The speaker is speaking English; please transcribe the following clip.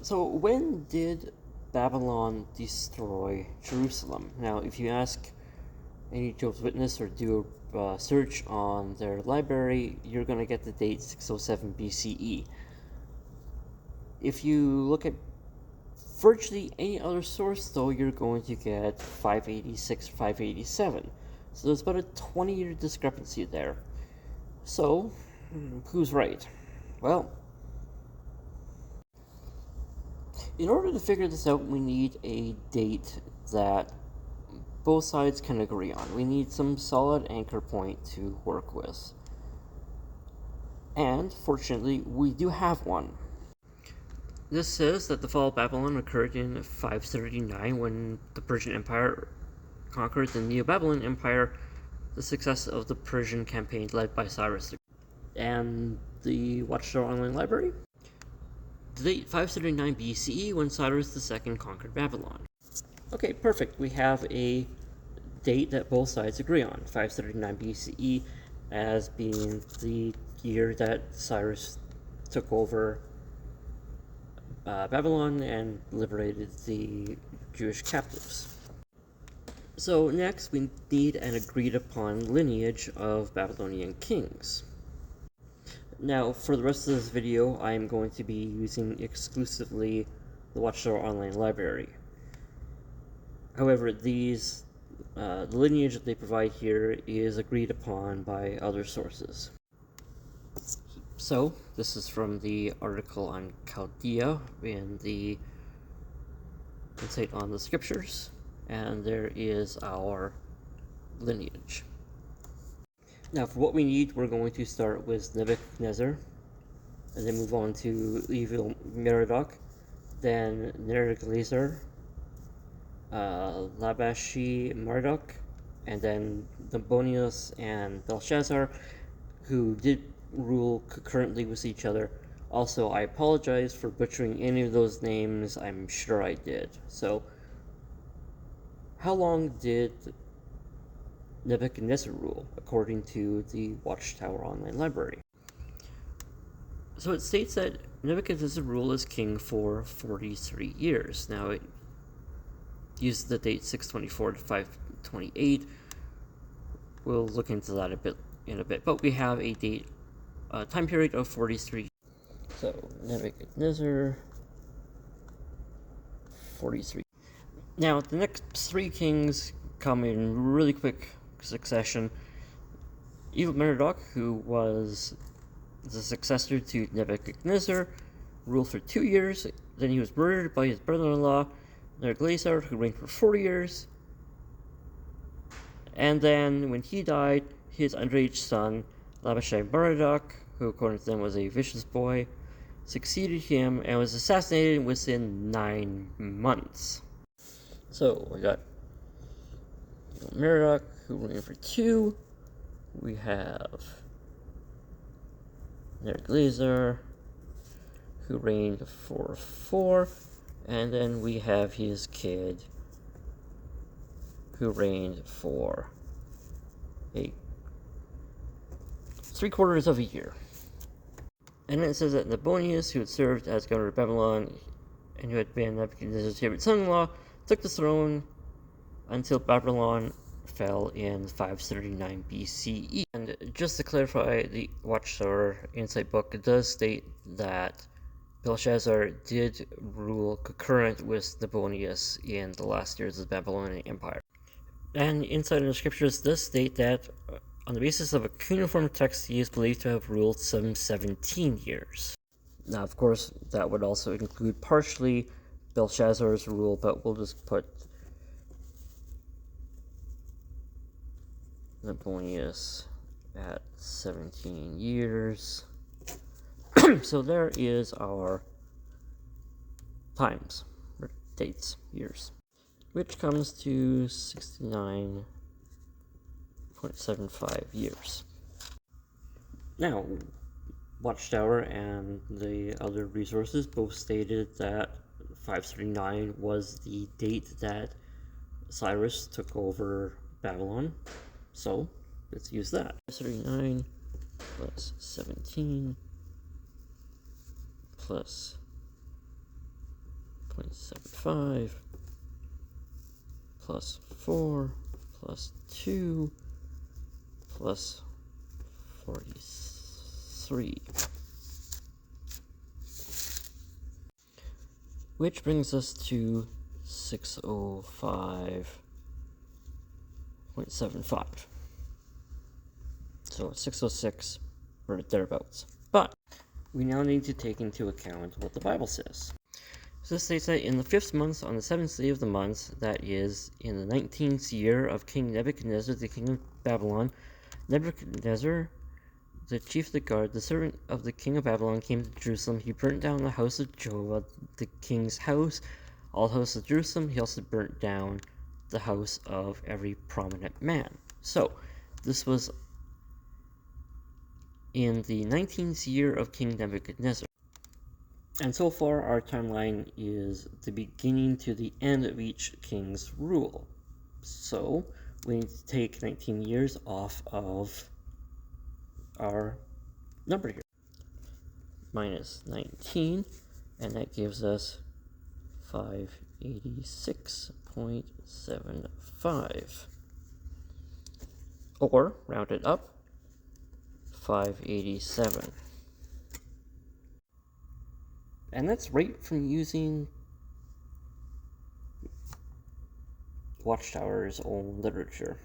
So when did Babylon destroy Jerusalem? Now, if you ask any Jehovah's Witness or do a search on their library, you're going to get the date 607 BCE. If you look at virtually any other source, though, you're going to get 586 or 587. So there's about a 20-year discrepancy there. So, who's right? Well, in order to figure this out, we need a date that both sides can agree on. We need some solid anchor point to work with. And, fortunately, we do have one. This says that the fall of Babylon occurred in 539 when the Persian Empire conquered the Neo-Babylon Empire, the success of the Persian campaign led by Cyrus the Great. And the Watchtower Online Library? The date 539 BCE when Cyrus II conquered Babylon. Okay, perfect. We have a date that both sides agree on, 539 BCE as being the year that Cyrus took over Babylon and liberated the Jewish captives. So next we need an agreed upon lineage of Babylonian kings. Now for the rest of this video I am going to be using exclusively the Watchtower Online Library. However, the lineage that they provide here is agreed upon by other sources. So, this is from the article on Chaldea in the Insight on the Scriptures, and there is our lineage. Now, for what we need, we're going to start with Nebuchadnezzar, and then move on to evil Merodach, then Nergal-Shazzar, Labashi Marduk, and then Nabonius and Belshazzar, who did rule concurrently with each other. Also, I apologize for butchering any of those names. I'm sure I did. So, how long did Nebuchadnezzar rule, according to the Watchtower Online Library? So it states that Nebuchadnezzar ruled as king for 43 years. Now, it uses the date 624 to 528. We'll look into that in a bit, but we have a time period of 43. So Nebuchadnezzar, 43. Now the next three kings come in really quick succession. Evil Merodach, who was the successor to Nebuchadnezzar, ruled for 2 years. Then he was murdered by his brother-in-law, Nergal-Shazzar, who reigned for 4 years. And then, when he died, his underage son, Labashi Marduk, who according to them was a vicious boy, succeeded him and was assassinated within 9 months. So, we got Merodach, who reigned for 2. We have Nergal-Shazzar, who reigned for 4. And then we have his kid, who reigned for 3/4 of a year. And then it says that Nabonius, who had served as governor of Babylon and who had been Nebuchadnezzar's favorite son-in-law, took the throne until Babylon fell in 539 BCE. And just to clarify, the Watchtower Insight book does state that Belshazzar did rule concurrent with Nabonius in the last years of the Babylonian Empire. And Insight in the Scriptures does state that, on the basis of a cuneiform text, he is believed to have ruled some 17 years. Now, of course, that would also include partially Belshazzar's rule, but we'll just put Nabonius at 17 years. So there is our times, or dates, years, which comes to 69.75 years. Now, Watchtower and the other resources both stated that 539 was the date that Cyrus took over Babylon, so let's use that. 539 plus 17 plus 0.75 plus 4 plus 2 plus 43. Which brings us to 605.75. So 606 or thereabouts. But we now need to take into account what the Bible says. So this states that in the 5th month, on the 7th day of the month, that is, in the 19th year of King Nebuchadnezzar, the king of Babylon, Nebuchadnezzar, the chief of the guard, the servant of the king of Babylon, came to Jerusalem. He burnt down the house of Jehovah, the king's house, all the house of Jerusalem. He also burnt down the house of every prominent man. So, this was in the 19th year of King Nebuchadnezzar. And so far, our timeline is the beginning to the end of each king's rule. So, we need to take 19 years off of our number here. Minus 19, and that gives us 586.75. Or, round it up, 587. And that's right from using Watchtower's own literature.